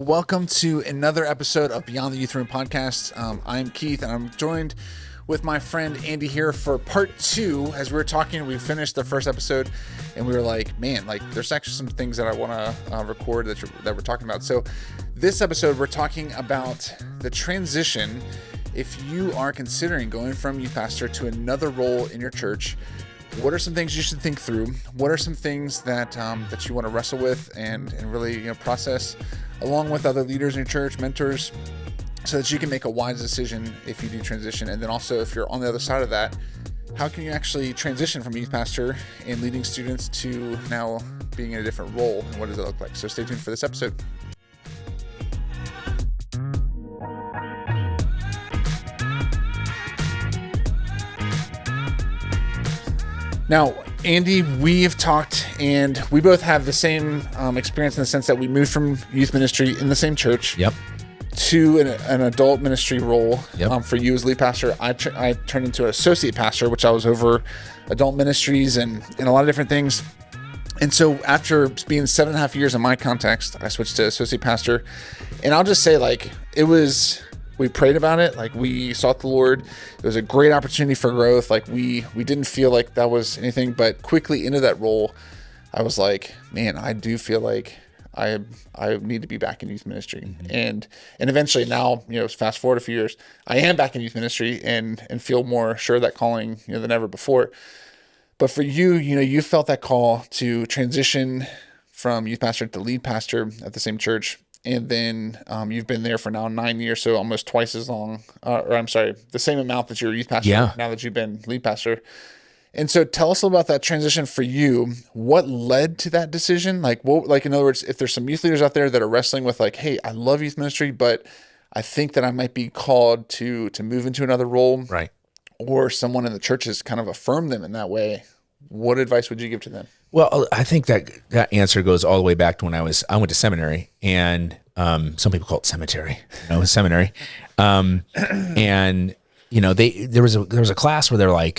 Welcome to another episode of Beyond the Youth Room podcast. I'm Keith, and I'm joined with my friend Andy here for part 2. As we were talking, we finished the first episode, and we were like, man, there's actually some things that I want to record that we're talking about. So this episode, we're talking about the transition if you are considering going from youth pastor to another role in your church. What are some things you should think through? What are some things that you want to wrestle with and really process along with other leaders in your church, mentors, so that you can make a wise decision if you do transition? And then also, if you're on the other side of that, how can you actually transition from youth pastor and leading students to now being in a different role, and what does it look like? So stay tuned for this episode. Now, Andy, we've talked, and we both have the same experience in the sense that we moved from youth ministry in the same church to an adult ministry role. For you as lead pastor, I turned into an associate pastor, which I was over adult ministries and a lot of different things. And so after being 7.5 years in my context, I switched to associate pastor. And I'll just say, we prayed about it. We sought the Lord. It was a great opportunity for growth. We didn't feel like that was anything, but quickly into that role, I was like, man, I do feel like I need to be back in youth ministry. Mm-hmm. And eventually now, fast forward a few years, I am back in youth ministry and feel more sure of that calling, than ever before. But for you, you felt that call to transition from youth pastor to lead pastor at the same church. And then you've been there for now 9 years, so almost twice as long, the same amount that you're youth pastor now that you've been lead pastor. And so tell us about that transition for you. What led to that decision? In other words, if there's some youth leaders out there that are wrestling with hey, I love youth ministry, but I think that I might be called to move into another role. Right. Or someone in the church has kind of affirmed them in that way. What advice would you give to them? Well, I think that answer goes all the way back to when I went to seminary, and some people call it cemetery, seminary. And there was a class where they're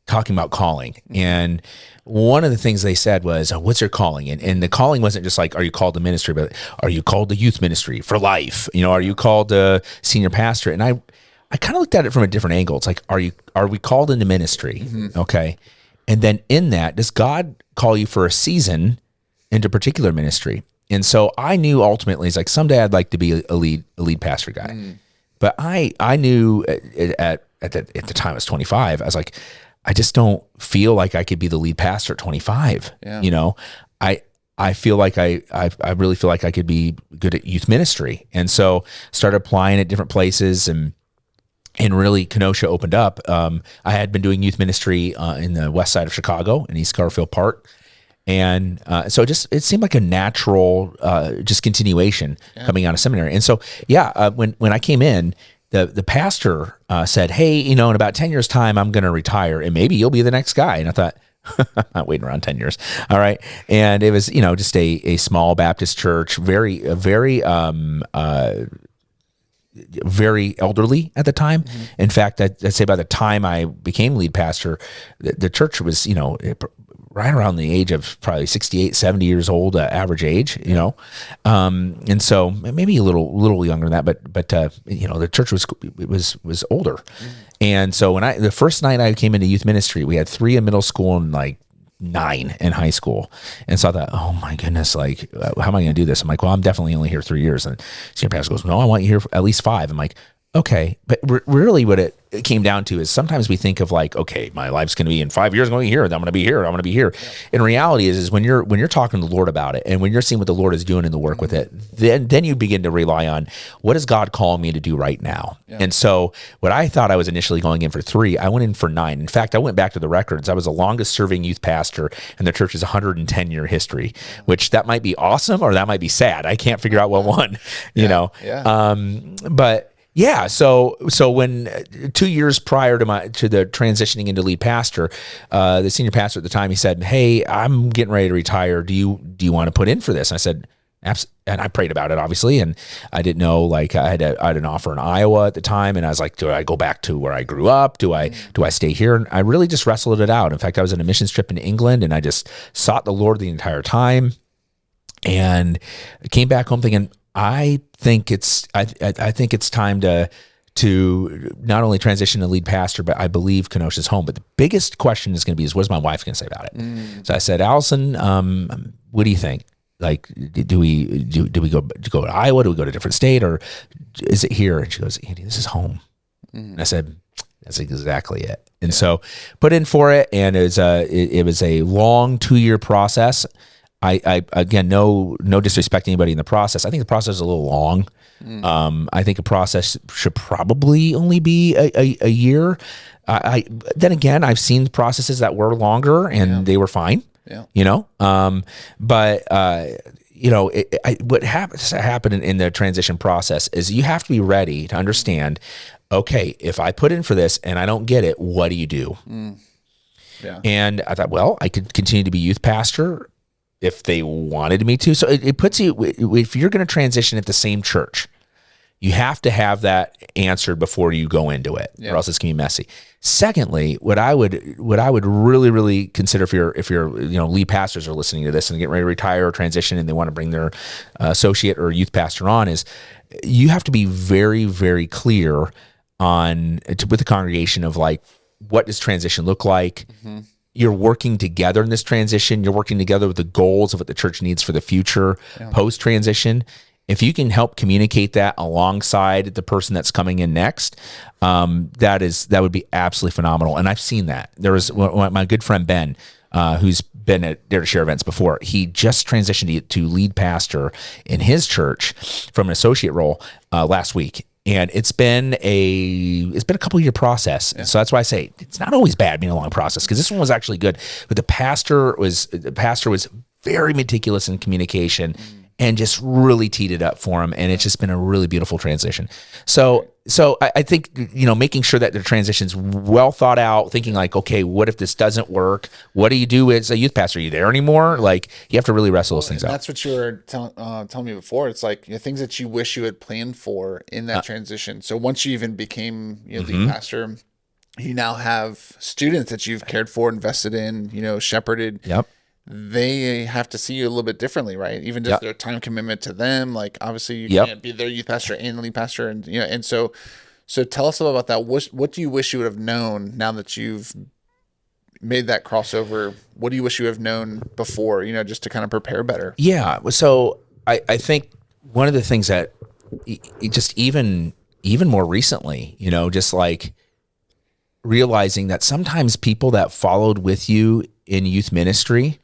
talking about calling, and one of the things they said was, "What's your calling?" And the calling wasn't just are you called to ministry, but are you called to youth ministry for life? Are you called to senior pastor? And I kind of looked at it from a different angle. It's are we called into ministry? Mm-hmm. Okay. And then in that, does God call you for a season into particular ministry? And so I knew ultimately, it's someday I'd like to be a lead pastor guy. Mm. But I knew at the time I was 25, I was I just don't feel like I could be the lead pastor at 25. Yeah. I feel like I really feel like I could be good at youth ministry. And so started applying at different places, and really, Kenosha opened up. I had been doing youth ministry in the west side of Chicago, in East Garfield Park. And so it seemed like a natural just continuation coming out of seminary. And so, when I came in, the pastor said, hey, in about 10 years' time, I'm going to retire, and maybe you'll be the next guy. And I thought, I'm not waiting around 10 years. All right. And it was, just a small Baptist church, very elderly at the time. Mm-hmm. In fact, I'd say by the time I became lead pastor, the church was, right around the age of probably 68, 70 years old, average age, and so maybe a little younger than that, but the church was older. Mm-hmm. And so the first night I came into youth ministry, we had 3 in middle school and 9 in high school. And so I thought, oh my goodness, how am I going to do this? I'm well, I'm definitely only here 3 years. And senior pastor goes, no, I want you here for at least 5. I'm okay. But really what it came down to is sometimes we think of okay, my life's going to be in 5 years, I'm going to be here, then I'm going to be here, I'm going to be here. Yeah. And reality is when you're talking to the Lord about it, and when you're seeing what the Lord is doing in the work with it, then you begin to rely on, what is God calling me to do right now? Yeah. And so what I thought I was initially going in for 3, I went in for 9. In fact, I went back to the records. I was the longest serving youth pastor in the church's 110-year history, which that might be awesome or that might be sad. I can't figure out what one, but yeah. So when 2 years prior to the transitioning into lead pastor, the senior pastor at the time, he said, hey, I'm getting ready to retire. Do you want to put in for this? And I said, and I prayed about it, obviously, and I didn't know, I had an offer in Iowa at the time, and I was do I go back to where I grew up? Do I stay here? And I really just wrestled it out. In fact, I was on a missions trip in England, and I just sought the Lord the entire time, and came back home thinking, I think it's time to not only transition to lead pastor, but I believe Kenosha's home. But the biggest question is going to be what's my wife going to say about it? So I said, Allison, what do you think? Like, do we go to Iowa? Do we go to a different state, or is it here? And she goes, Andy, this is home. And I said, that's exactly it. And so put in for it, and it was a long 2-year process. I again, no disrespect to anybody in the process. I think the process is a little long. I think a process should probably only be a year. Then again, I've seen processes that were longer and they were fine. Yeah. What happened in the transition process is you have to be ready to understand, okay, if I put in for this and I don't get it, what do you do? Yeah. And I thought, well, I could continue to be youth pastor if they wanted me to. So it puts you, if you're going to transition at the same church, you have to have that answered before you go into it, or else it's going to be messy. Secondly, what I would really, really consider if your lead pastors are listening to this and getting ready to retire or transition and they want to bring their associate or youth pastor on, is you have to be very, very clear with the congregation of like, what does transition look like? You're working together in this transition. You're working together with the goals of what the church needs for the future post-transition. If you can help communicate that alongside the person that's coming in next, that would be absolutely phenomenal. And I've seen that. There was my good friend Ben, who's been at Dare to Share events before. He just transitioned to lead pastor in his church from an associate role last week. And it's been a couple year process. So that's why I say it's not always bad being a long process, because this one was actually good. But the pastor was very meticulous in communication and just really teed it up for him. And it's just been a really beautiful transition. So I think, making sure that the transition's well thought out, thinking like, okay, what if this doesn't work? What do you do as a youth pastor? Are you there anymore? Like, you have to really wrestle those things out. That's what you were telling me before. It's like things that you wish you had planned for in that transition. So once you even became lead pastor, you now have students that you've cared for, invested in, shepherded. Yep. They have to see you a little bit differently, right? Even just their time commitment to them. Like, obviously you can't be their youth pastor and the lead pastor. And, and so tell us about that. What do you wish you would have known now that you've made that crossover? What do you wish you would have known before, just to kind of prepare better? Yeah. So I think one of the things that just even more recently, just like realizing that sometimes people that followed with you in youth ministry,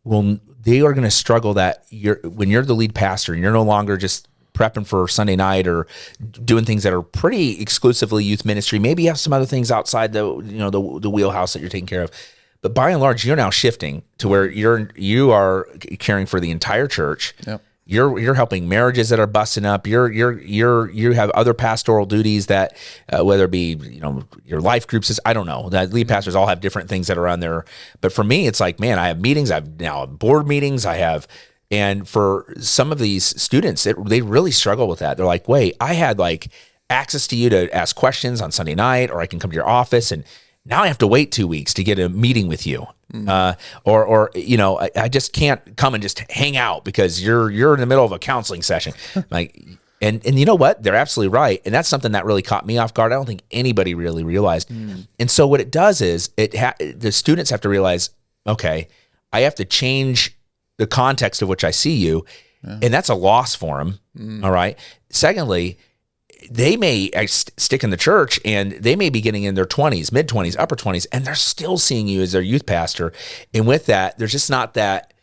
they are going to struggle when you're the lead pastor and you're no longer just prepping for Sunday night or doing things that are pretty exclusively youth ministry. Maybe you have some other things outside the wheelhouse that you're taking care of. But by and large, you're now shifting to where you are caring for the entire church. Yep. You're helping marriages that are busting up. You have other pastoral duties that whether it be your life groups, I don't know. That lead pastors all have different things that are on there. But for me, it's like, man, I have meetings. I have now board meetings. And for some of these students, they really struggle with that. They're like, wait, I had like access to you to ask questions on Sunday night, or I can come to your office, and now I have to wait 2 weeks to get a meeting with you. I just can't come and just hang out because you're in the middle of a counseling session. Like, and you know what? They're absolutely right. And that's something that really caught me off guard. I don't think anybody really realized. And so what it does is the students have to realize, okay, I have to change the context of which I see you. And that's a loss for them. All right. Secondly, they may stick in the church and they may be getting in their 20s, mid 20s, upper 20s, and they're still seeing you as their youth pastor. And with that, there's just not that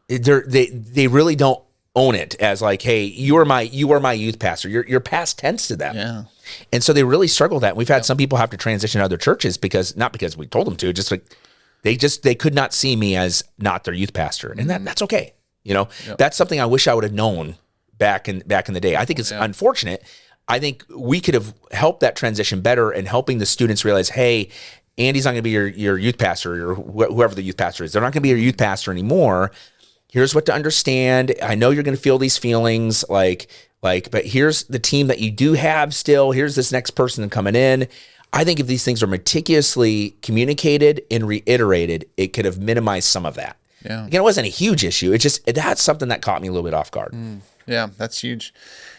they really don't own it as like, hey, you are my youth pastor. You're past tense to them. Yeah. And so they really struggle with that. And we've had some people have to transition to other churches not because we told them to, just like they could not see me as not their youth pastor. And that's okay. That's something I wish I would have known back in the day. I think it's unfortunate. I think we could have helped that transition better in helping the students realize, hey, Andy's not going to be your youth pastor, or whoever the youth pastor is. They're not going to be your youth pastor anymore. Here's what to understand. I know you're going to feel these feelings, but here's the team that you do have still. Here's this next person coming in. I think if these things are meticulously communicated and reiterated, it could have minimized some of that. Yeah. Again, it wasn't a huge issue. That's something that caught me a little bit off guard. Yeah, that's huge.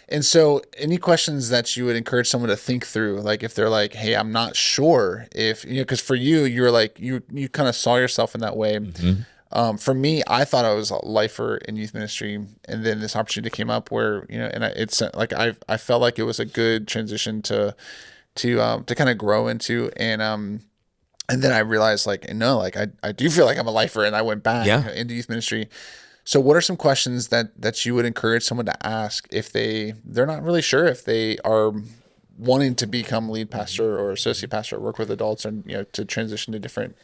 And so any questions that you would encourage someone to think through, like if they're like, hey, I'm not sure if, because for you, you were like, you kind of saw yourself in that way. For me, I thought I was a lifer in youth ministry, and then this opportunity came up where, and it's like, I felt like it was a good transition to kind of grow into. And then I realized like, no, like I do feel like I'm a lifer, and I went back into youth ministry. So what are some questions that you would encourage someone to ask if they're not really sure if they are wanting to become lead pastor or associate pastor or work with adults, and to transition to different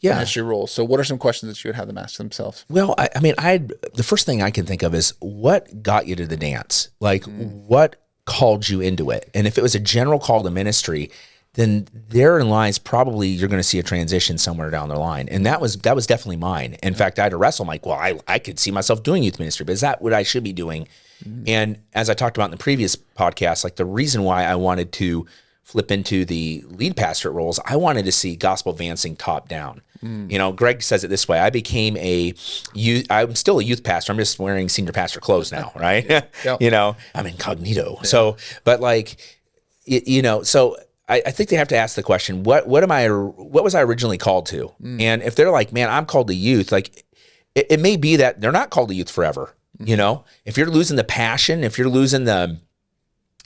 ministry roles? So what are some questions that you would have them ask themselves? Well, the first thing I can think of is, what got you to the dance? Like, what called you into it? And if it was a general call to ministry, then therein lies probably you're going to see a transition somewhere down the line. And that was definitely mine. In fact, I had to wrestle. I'm like, well, I could see myself doing youth ministry, but is that what I should be doing? And as I talked about in the previous podcast, like the reason why I wanted to flip into the lead pastorate roles, I wanted to see gospel advancing top down. Greg says it this way: I'm still a youth pastor. I'm just wearing senior pastor clothes now, right? I'm incognito. Yeah. So, but like, so I think they have to ask the question, what was I originally called to? And if they're like, man, I'm called to youth, like it may be that they're not called to youth forever. If you're losing the passion, if you're losing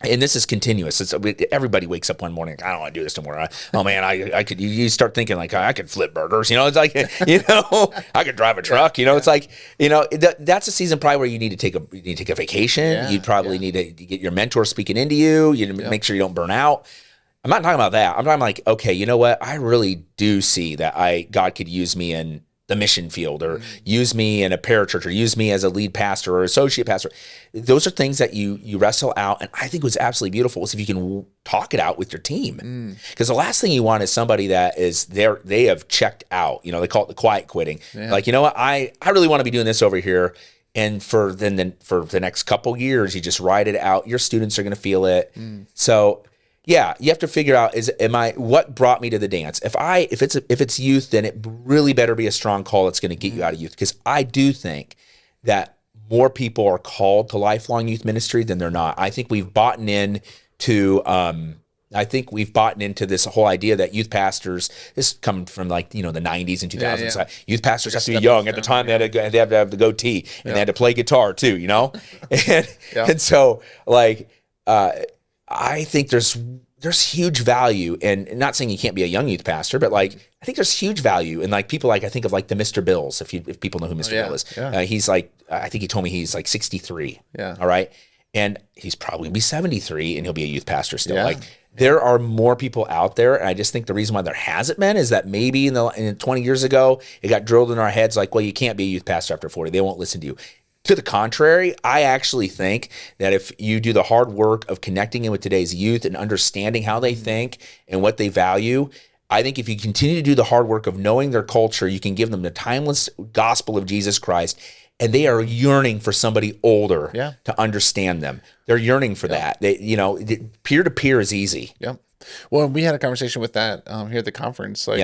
and this is continuous. Everybody wakes up one morning, I don't want to do this anymore. I could, you start thinking like, I could flip burgers, it's like, I could drive a truck, it's like, that's a season probably where you need to take a vacation. Yeah, you probably need to get your mentor speaking into you, make sure you don't burn out. I'm not talking about that. I'm talking like, okay, you know what? I really do see that God could use me in the mission field, or use me in a parachurch, or use me as a lead pastor or associate pastor. Those are things that you wrestle out. And I think what's absolutely beautiful is if you can talk it out with your team. Because the last thing you want is somebody that is there, they have checked out. They call it the quiet quitting. Yeah. Like, you know what? I really want to be doing this over here. And for the next couple years, you just ride it out. Your students are going to feel it. So yeah, you have to figure out, what brought me to the dance? If it's youth, then it really better be a strong call that's going to get you out of youth. Because I do think that more people are called to lifelong youth ministry than they're not. I think we've bought into this whole idea that youth pastors, this comes from like, the 90s and 2000s. Yeah. Youth pastors have to be young. At the time, they had to have the goatee, and they had to play guitar too, And so like, I think there's huge value, and not saying you can't be a young youth pastor, but like, I think there's huge value in like people, like I think of like the Mr. Bills, if people know who Mr. Bill is. Yeah. He's like, I think he told me he's like 63. Yeah. All right. And he's probably gonna be 73, and he'll be a youth pastor still. Yeah. Like, there are more people out there, and I just think the reason why there hasn't been is that maybe in 20 years ago, it got drilled in our heads like, well, you can't be a youth pastor after 40. They won't listen to you. To the contrary, I actually think that if you do the hard work of connecting in with today's youth and understanding how they think and what they value, I think if you continue to do the hard work of knowing their culture, you can give them the timeless gospel of Jesus Christ, and they are yearning for somebody older to understand them. They're yearning for that. They, peer-to-peer is easy. Yep. Well, we had a conversation with that here at the conference, like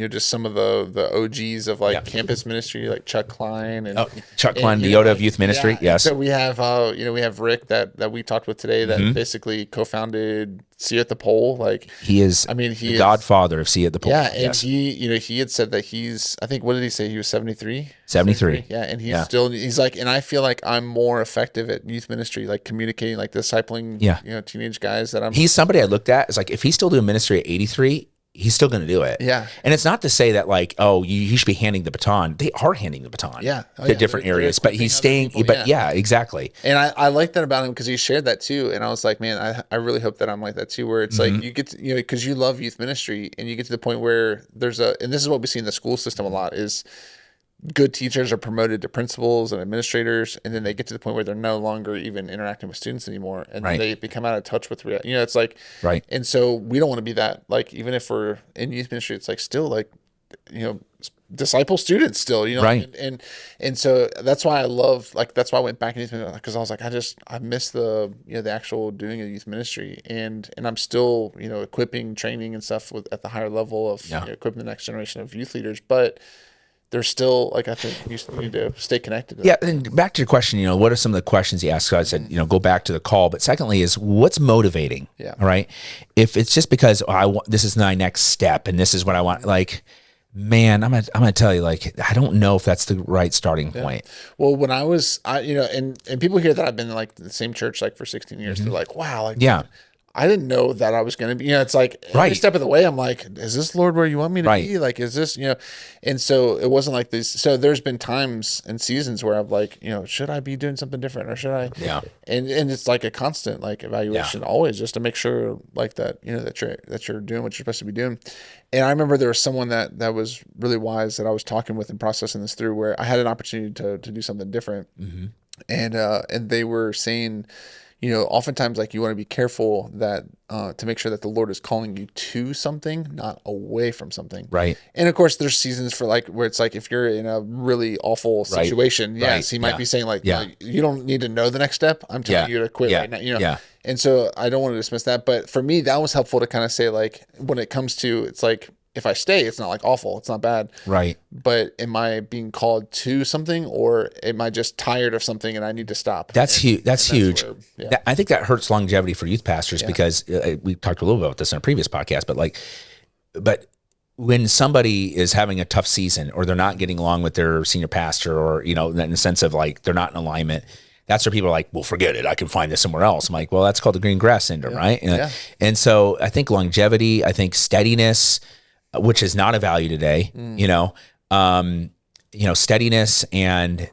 just some of the OGs of like campus ministry, like Chuck Klein and Chuck Klein, the Yoda of youth ministry. Yeah. Yes. So we have we have Rick that we talked with today that basically co-founded See at the Pole. Like, he is the godfather of See at the Pole. Yeah, and he had said that he's, I think, what did he say? He was 73? 73. Yeah, and he's like, and I feel like I'm more effective at youth ministry, like communicating, like discipling teenage guys that I'm. He's somebody I looked at. It's like, if he's still doing ministry at 83, he's still going to do it. Yeah. And it's not to say that like, oh, you should be handing the baton. They are handing the baton. Yeah. To different areas, but he's staying. People, exactly. And I like that about him, because he shared that too. And I was like, man, I really hope that I'm like that too, where it's like you get to, because you love youth ministry, and you get to the point where and this is what we see in the school system a lot, is good teachers are promoted to principals and administrators, and then they get to the point where they're no longer even interacting with students anymore, and they become out of touch with reality. It's like, and so we don't want to be that. Like, even if we're in youth ministry, it's like still like, disciple students still, and so that's why I love, like, that's why I went back in youth ministry, because I was like, I miss the the actual doing of youth ministry, and I'm still equipping, training and stuff at the higher level of equipping the next generation of youth leaders, but there's still, like, I think you need to stay connected to that. And back to your question, what are some of the questions he asked? So I said, go back to the call. But secondly is what's motivating? Yeah. All right. If it's just because this is my next step and this is what I want, like, man, I'm gonna tell you, like, I don't know if that's the right starting point. Well, when and people hear that I've been in, like, the same church, like, for 16 years, they're like, wow, like, I didn't know that I was going to be, it's like every step of the way, I'm like, is this, Lord, where you want me to be? Like, is this, and so it wasn't like this. So there's been times and seasons where I'm like, should I be doing something different, or should I? Yeah. And it's like a constant, like, evaluation always, just to make sure, like, that, that you're doing what you're supposed to be doing. And I remember there was someone that was really wise that I was talking with and processing this through, where I had an opportunity to do something different. Mm-hmm. And they were saying, oftentimes, like, you want to be careful that to make sure that the Lord is calling you to something, not away from something. Right. And of course, there's seasons for, like, where it's like, if you're in a really awful situation, yes, he might be saying, like, no, you don't need to know the next step. I'm telling you to quit right now. And so I don't want to dismiss that. But for me, that was helpful to kind of say, like, when it comes to, it's like, if I stay, it's not, like, awful. It's not bad. Right. But am I being called to something, or am I just tired of something and I need to stop? That's huge. That's huge. Where, I think that hurts longevity for youth pastors because we talked a little bit about this in a previous podcast, but when somebody is having a tough season, or they're not getting along with their senior pastor, or, in the sense of, like, they're not in alignment, that's where people are like, well, forget it, I can find this somewhere else. I'm like, well, that's called the green grass syndrome, right? And so I think longevity, I think steadiness, which is not a value today, steadiness and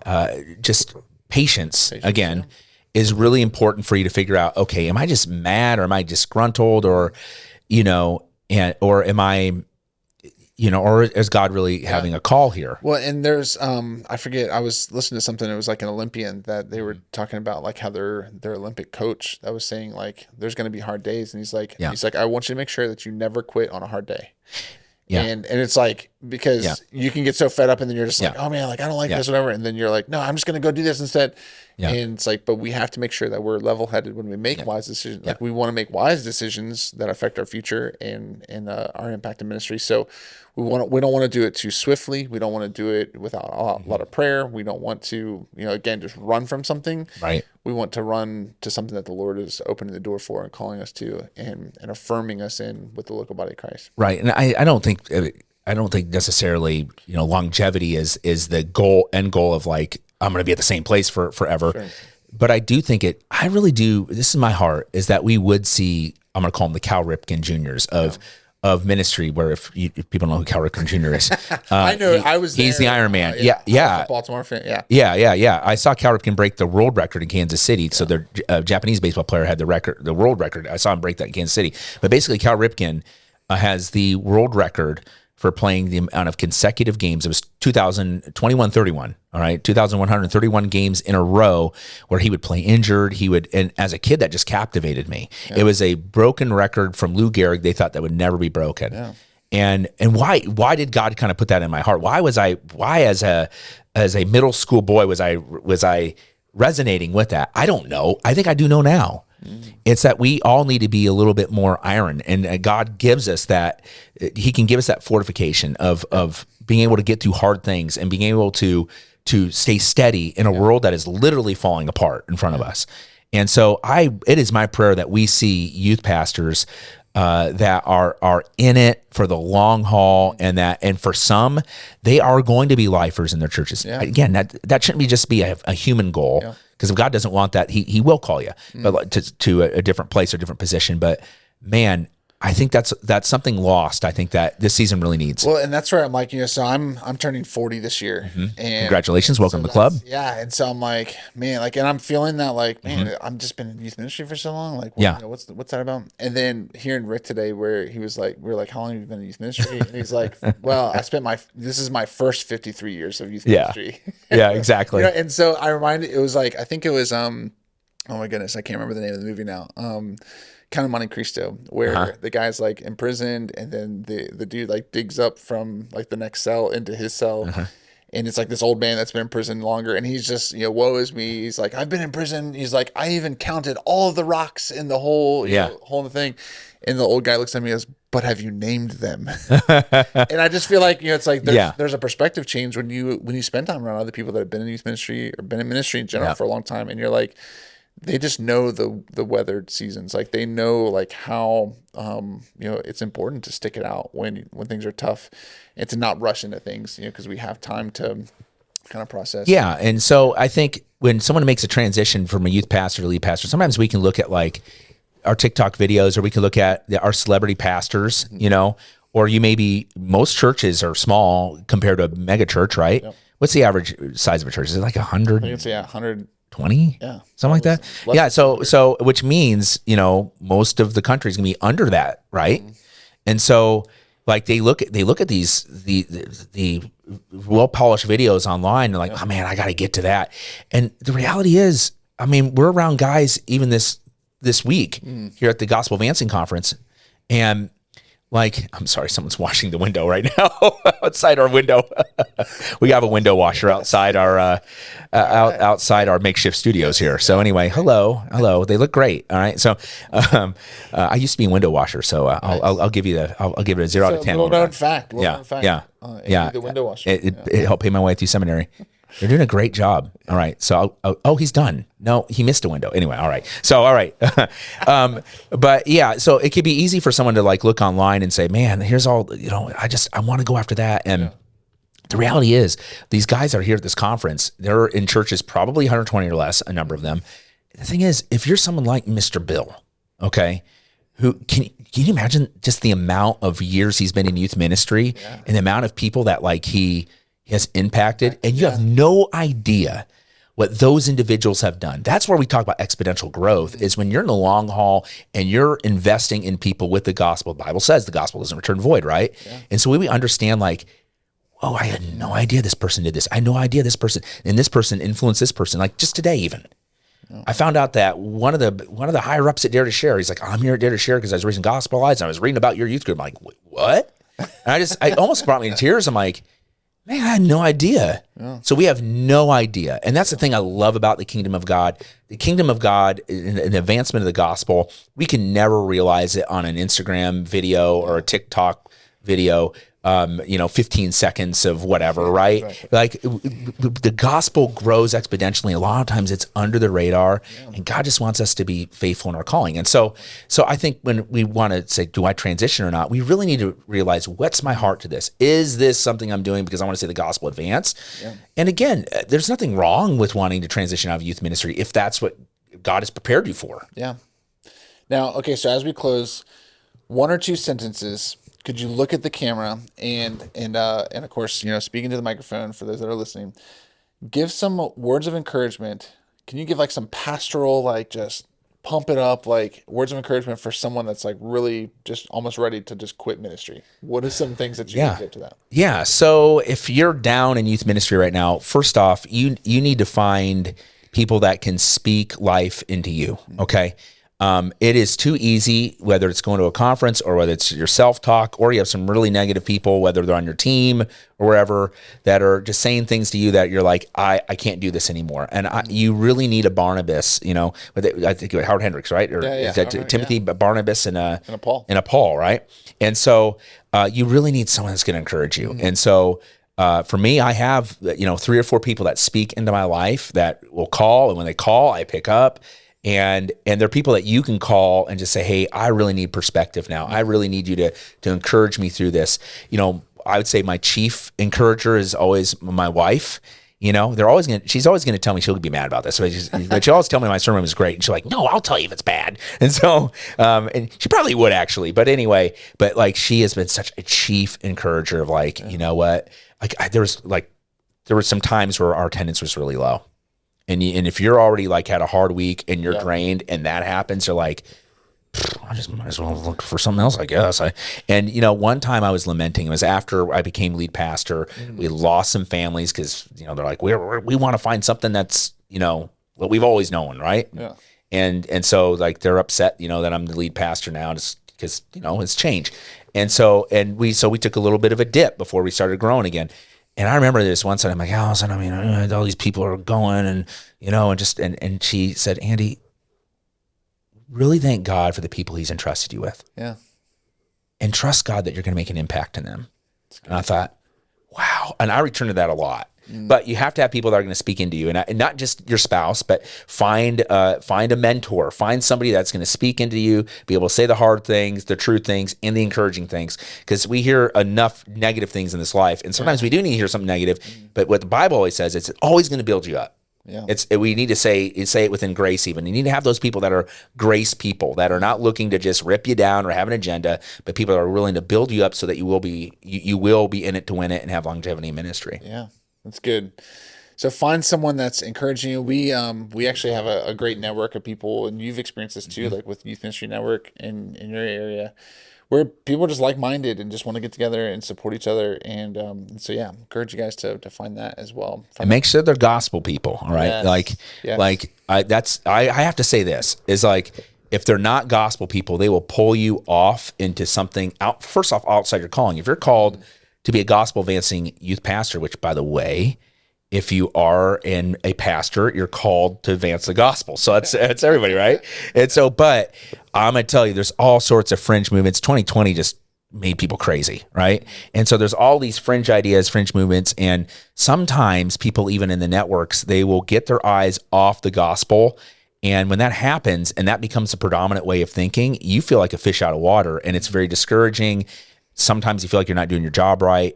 just patience again is really important for you to figure out, okay, am I just mad, or am I disgruntled, or, or am I, or is God really having a call here? Well, and there's, I forget, I was listening to something, it was like an Olympian that they were talking about, like, how their Olympic coach that was saying, like, there's going to be hard days. And he's like, I want you to make sure that you never quit on a hard day. Yeah. And it's like, because you can get so fed up, and then you're just like, oh man, like, I don't like this, whatever. And then you're like, no, I'm just going to go do this instead. Yeah. And it's like, but we have to make sure that we're level headed when we make wise decisions. Like, we want to make wise decisions that affect our future and our impact in ministry. So we don't want to do it too swiftly. We don't want to do it without a lot of prayer. We don't want to, again, just run from something. Right. We want to run to something that the Lord is opening the door for and calling us to, and affirming us in with the local body of Christ. Right. And I don't think necessarily, longevity is the end goal of, like, I'm going to be at the same place for forever. Sure. But I do think I really do. This is my heart, is that we would see, I'm going to call them the Cal Ripken Juniors of ministry, where if people know who Cal Ripken Jr. is. I know. He's the Iron Man. Baltimore fan. Yeah. I saw Cal Ripken break the world record in Kansas City. Yeah. So the Japanese baseball player had the world record. I saw him break that in Kansas City. But basically, Cal Ripken has the world record for playing the amount of consecutive games. It was 2131, all right, 2,131 games in a row where he would play injured. And as a kid, that just captivated me. Yeah. It was a broken record from Lou Gehrig. They thought that would never be broken. Yeah. And why did God kind of put that in my heart? Why as a middle school boy was I resonating with that? I don't know. I think I do know now. It's that we all need to be a little bit more iron, and God gives us that. He can give us that fortification of being able to get through hard things and being able to stay steady in a world that is literally falling apart in front of us. And so it is my prayer that we see youth pastors that are in it for the long haul, and for some, they are going to be lifers in their churches. Yeah. Again, that shouldn't be a human goal. Yeah. Because if God doesn't want that, he will call you, but to a different place or different position. But man, I think that's something lost. I think that this season really needs. Well, and that's where I'm like, so I'm turning 40 this year. Mm-hmm. And congratulations, welcome to the club. Yeah, and so I'm like, man, like, and I'm feeling that, like, man, I've just been in youth ministry for so long. Like, what's that about? And then hearing Rick today, where he was like, we were like, how long have you been in youth ministry? And he's like, well, this is my first 53 years of youth ministry. Yeah, exactly. And so I reminded, it was like, I think it was, oh my goodness, I can't remember the name of the movie now. Count of Monte Cristo, where the guy's like imprisoned, and then the dude like digs up from like the next cell into his cell, and it's like this old man that's been in prison longer, and he's just, woe is me. He's like, I've been in prison. He's like, I even counted all of the rocks in the hole, hole in the thing. And the old guy looks at me and goes, but have you named them? And I just feel like, it's like there's a perspective change when you spend time around other people that have been in youth ministry or been in ministry in general for a long time, and you're like, they just know the weathered seasons. Like they know like how it's important to stick it out when things are tough, and to not rush into things, because we have time to kind of process. Yeah, and so I think when someone makes a transition from a youth pastor to lead pastor, sometimes we can look at like our TikTok videos, or we can look at our celebrity pastors, or most churches are small compared to a mega church, right? Yep. What's the average size of a church? Is it like 100? I think it's 120? Yeah. Something like that? Yeah, so which means, most of the country is going to be under that, right? Mm-hmm. And so like they look at these the well-polished videos online and like, oh man, I got to get to that. And the reality is, I mean, we're around guys even this week here at the Gospel Advancing Conference, and like, I'm sorry, someone's washing the window right now outside our window. We have a window washer outside our outside our makeshift studios here. So anyway, hello. They look great. All right. So I used to be a window washer, so I'll give it a 0 out of 10. Little known fact. Yeah. The window washer. It helped pay my way through seminary. They're doing a great job. All right. So, he's done. No, he missed a window. Anyway, all right. So, all right. But yeah, so it could be easy for someone to like look online and say, man, here's all, I want to go after that. And the reality is these guys are here at this conference. They're in churches, probably 120 or less, a number of them. The thing is, if you're someone like Mr. Bill, okay, who can you imagine just the amount of years he's been in youth ministry and the amount of people that like he has impacted, and you have no idea what those individuals have done. That's where we talk about exponential growth, is when you're in the long haul and you're investing in people with the gospel. The Bible says the gospel doesn't return void, right? Yeah. And so we understand like, I had no idea this person did this. I had no idea this person, and this person influenced this person. Like just today even. I found out that one of the higher ups at Dare to Share, he's like, I'm here at Dare to Share because I was raising gospel lights and I was reading about your youth group. I'm like, what? And it almost brought me to tears. I'm like, man, I had no idea. Yeah. So we have no idea. And that's the thing I love about the kingdom of God. The kingdom of God, an advancement of the gospel, we can never realize it on an Instagram video or a TikTok video, 15 seconds of whatever, right? Like the gospel grows exponentially. A lot of times it's under the radar, and God just wants us to be faithful in our calling. And so I think when we want to say, do I transition or not? We really need to realize, what's my heart to this? Is this something I'm doing because I want to see the gospel advance? Yeah. And again, there's nothing wrong with wanting to transition out of youth ministry if that's what God has prepared you for. Yeah. Now, okay, so as we close, 1 or 2 sentences. Could you look at the camera and of course, speaking to the microphone for those that are listening, give some words of encouragement. Can you give like some pastoral, like just pump it up, like words of encouragement for someone that's like really just almost ready to just quit ministry? What are some things that you can give to that? Yeah. So if you're down in youth ministry right now, first off, you need to find people that can speak life into you. Okay. It is too easy, whether it's going to a conference or whether it's your self-talk, or you have some really negative people, whether they're on your team or wherever, that are just saying things to you that you're like, I can't do this anymore. And you really need a Barnabas, I think Howard Hendricks, right? Or is that Timothy, Barnabas and a Paul, right? And so you really need someone that's going to encourage you. Mm-hmm. And so for me, I have 3 or 4 people that speak into my life that will call, and when they call, I pick up. And there are people that you can call and just say, hey, I really need perspective now. I really need you to encourage me through this. I would say my chief encourager is always my wife. She's always going to tell me she'll be mad about this. But she'll always tell me my sermon was great. And she's like, no, I'll tell you if it's bad. And so, and she probably would actually. But anyway, like she has been such a chief encourager of like, you know what? There were some times where our attendance was really low. And if you're already like had a hard week and you're drained and that happens, you're like, I just might as well look for something else, I guess. One time I was lamenting. It was after I became lead pastor. Mm-hmm. We lost some families because they're like, we want to find something that's what we've always known, right? Yeah. And so like they're upset that I'm the lead pastor now, just because it's change. And so we took a little bit of a dip before we started growing again. And I remember this one time, I'm like, Allison, all these people are going and she said, Andy, really thank God for the people he's entrusted you with. Yeah. and trust God that you're going to make an impact in them. And I thought, wow. And I return to that a lot. But you have to have people that are going to speak into you, and not just your spouse, but find a mentor, find somebody that's going to speak into you, be able to say the hard things, the true things, and the encouraging things. Because we hear enough negative things in this life, and sometimes we do need to hear something negative. But what the Bible always says, it's always going to build you up. Yeah. We need to say it within grace. Even you need to have those people that are grace people, that are not looking to just rip you down or have an agenda, but people that are willing to build you up so that you will be in it to win it and have longevity in ministry. Yeah. That's good. So find someone that's encouraging you. We actually have a great network of people, and you've experienced this too, like with Youth Ministry Network in your area, where people are just like-minded and just want to get together and support each other. And so, yeah, encourage you guys to find that as well. And make sure they're gospel people. All right. Yes. I have to say this is like, if they're not gospel people, they will pull you off into something outside your calling. If you're called to be a gospel advancing youth pastor, which, by the way, if you are a pastor, you're called to advance the gospel. So that's everybody, right? And so, but I'm going to tell you, there's all sorts of fringe movements. 2020 just made people crazy, right? And so there's all these fringe ideas, fringe movements, and sometimes people, even in the networks, they will get their eyes off the gospel. And when that happens and that becomes the predominant way of thinking, you feel like a fish out of water, and it's very discouraging. Sometimes you feel like you're not doing your job right.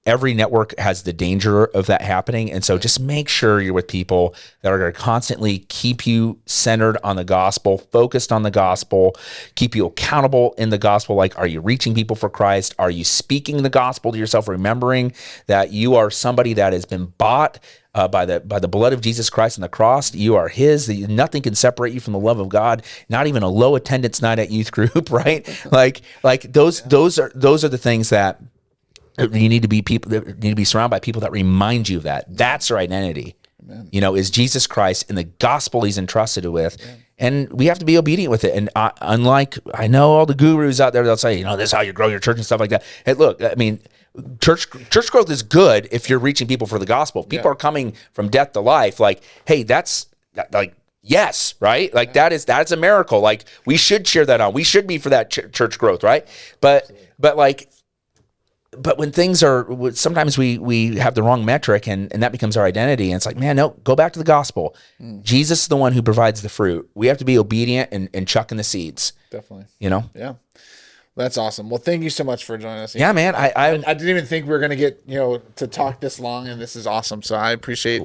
Every network has the danger of that happening. And so just make sure you're with people that are going to constantly keep you centered on the gospel, focused on the gospel, keep you accountable in the gospel. Like, are you reaching people for Christ? Are you speaking the gospel to yourself, remembering that you are somebody that has been bought by the blood of Jesus Christ on the cross? You are His. Nothing can separate you from the love of God. Not even a low attendance night at youth group, right? like those are the things that you need to be surrounded by people that remind you of that. That's our identity. Amen. Is Jesus Christ and the gospel He's entrusted with. Yeah. And we have to be obedient with it. And unlike, I know all the gurus out there, they'll say, this is how you grow your church and stuff like that. Hey, look, I mean, church growth is good if you're reaching people for the gospel. If people are coming from death to life, like, hey, that's like, yes, right? Like that's a miracle. Like, we should cheer that on. We should be for that church growth, right? But when things are, sometimes we have the wrong metric and that becomes our identity. And it's like, man, no, go back to the gospel. Jesus is the one who provides the fruit. We have to be obedient and chucking the seeds. Definitely. Yeah. That's awesome. Well, thank you so much for joining us. Yeah, man. I didn't even think we were going to get, to talk this long, and this is awesome. So I appreciate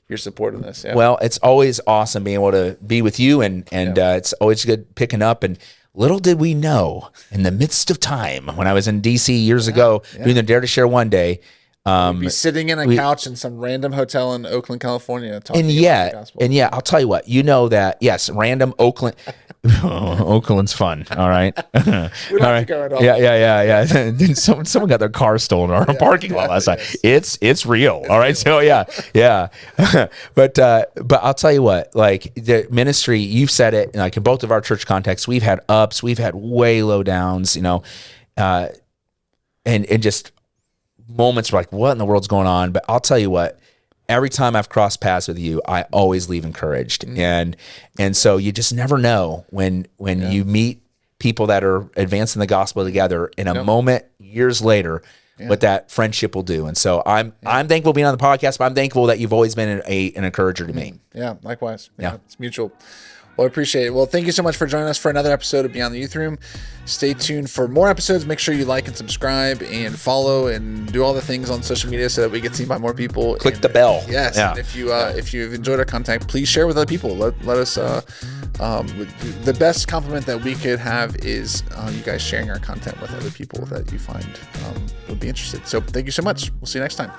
your support in this. Yeah. Well, it's always awesome being able to be with you, and it's always good picking up. And little did we know, in the midst of time, when I was in D.C. years ago, doing the Dare to Share one day, we'd be sitting in a couch in some random hotel in Oakland, California, talking about the gospel. And I'll tell you what, that, yes, random Oakland. Oakland's fun. All right. We don't have to go at all. Yeah. Someone got their car stolen in our parking lot last night. It's real. All right. So yeah. But I'll tell you what, like, the ministry, you've said it, like in both of our church contexts, we've had ups, we've had way low downs, and just moments where like, what in the world's going on? But I'll tell you what, every time I've crossed paths with you, I always leave encouraged. And so you just never know when you meet people that are advancing the gospel together in a moment years later, what that friendship will do. And so I'm thankful being on the podcast, but I'm thankful that you've always been an encourager to me. Yeah, likewise. Yeah, it's mutual. Well, I appreciate it. Well, thank you so much for joining us for another episode of Beyond the Youth Room. Stay tuned for more episodes. Make sure you like and subscribe and follow and do all the things on social media so that we get seen by more people. Click the bell. Yes. Yeah. And if you've enjoyed our content, please share with other people. Let us. The best compliment that we could have is you guys sharing our content with other people that you find would be interested. So thank you so much. We'll see you next time.